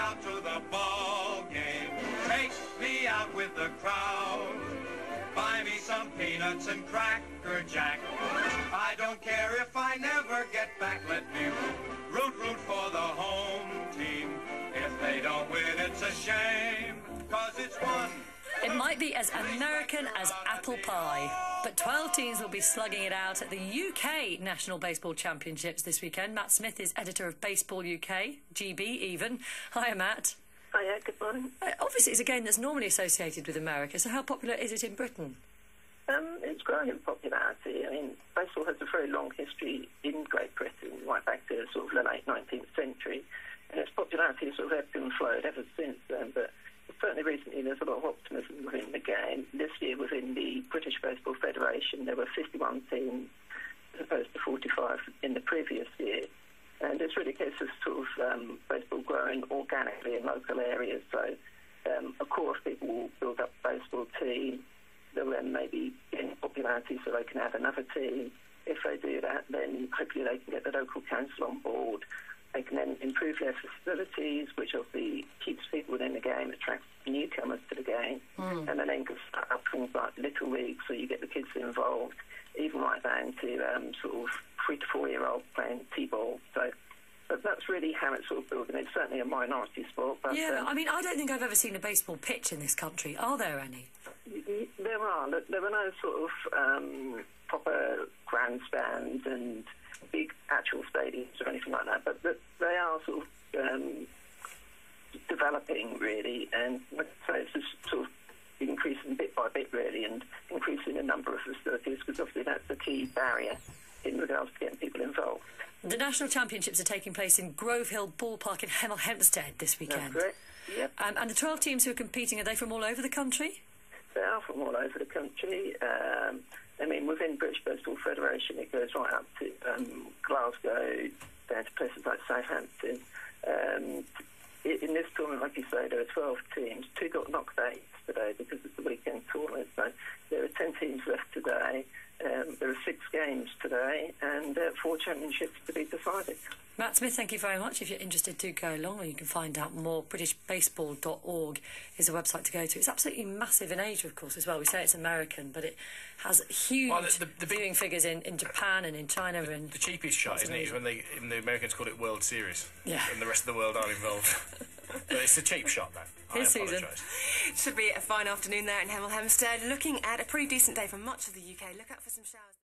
out to the ball game. Take me out with the crowd. Buy me some peanuts and Cracker Jack. I don't care if I never get back. Let me root for the home team. If they don't win, it's a shame, 'cause it's one. It might be as American as apple pie, but 12 teams will be slugging it out at the UK National Baseball Championships this weekend. Matt Smith is editor of Baseball UK, GB even. Hiya, Matt. Hiya, good morning. Obviously, it's a game that's normally associated with America, so how popular is it in Britain? It's growing in popularity. I mean, baseball has a very long history in Great Britain, right back to sort of the late 19th century, and its popularity has sort of ebbed and flowed ever since then, but certainly recently there's a lot of optimism within the game. This year within the British Baseball Federation there were 51 teams as opposed to 45 in the previous year. And it's really a case of sort of baseball growing organically in local areas. So of course people will build up a baseball team. They'll then maybe gain popularity so they can add another team. If they do that, then hopefully they can get the local council on board. They can then improve their facilities, which obviously keeps people within the game, attracts newcomers to the game, and then can start up things like Little League, so you get the kids involved, even right down to sort of 3 to 4 year olds playing T-ball. So but that's really how it's sort of built, and it's certainly a minority sport. But, yeah, I mean, I don't think I've ever seen a baseball pitch in this country. Are there any? There are. There are no sort of proper grandstands and big actual stadiums or anything like that, but they are sort of developing really, and like I say, it's just sort of increasing bit by bit really, and increasing the number of facilities, because obviously that's the key barrier in regards to getting people involved. The national championships are taking place in Grove Hill Ballpark in Hemel Hempstead this weekend. That's correct. Yep. And the 12 teams who are competing, are they from all over the country? They are from all over the country. I mean, within British Baseball Federation, it goes right up to Glasgow, down to places like Southampton. In this tournament, like you say, there are 12 teams. 2 got knocked out today because it's the weekend tournament. So there are 10 teams left today. There are 6 games today and 4 championships to be decided. Matt Smith, thank you very much. If you're interested, do go along, or you can find out more. BritishBaseball.org is a website to go to. It's absolutely massive in Asia, of course, as well. We say it's American, but it has huge the viewing figures in Japan and in China. And the cheapest shot, isn't it, is when the Americans call it World Series. Yeah. And the rest of the world aren't involved. But it's a cheap shot, then. Here's Susan. It should be a fine afternoon there in Hemel Hempstead. Looking at a pretty decent day for much of the UK. Look out for some showers.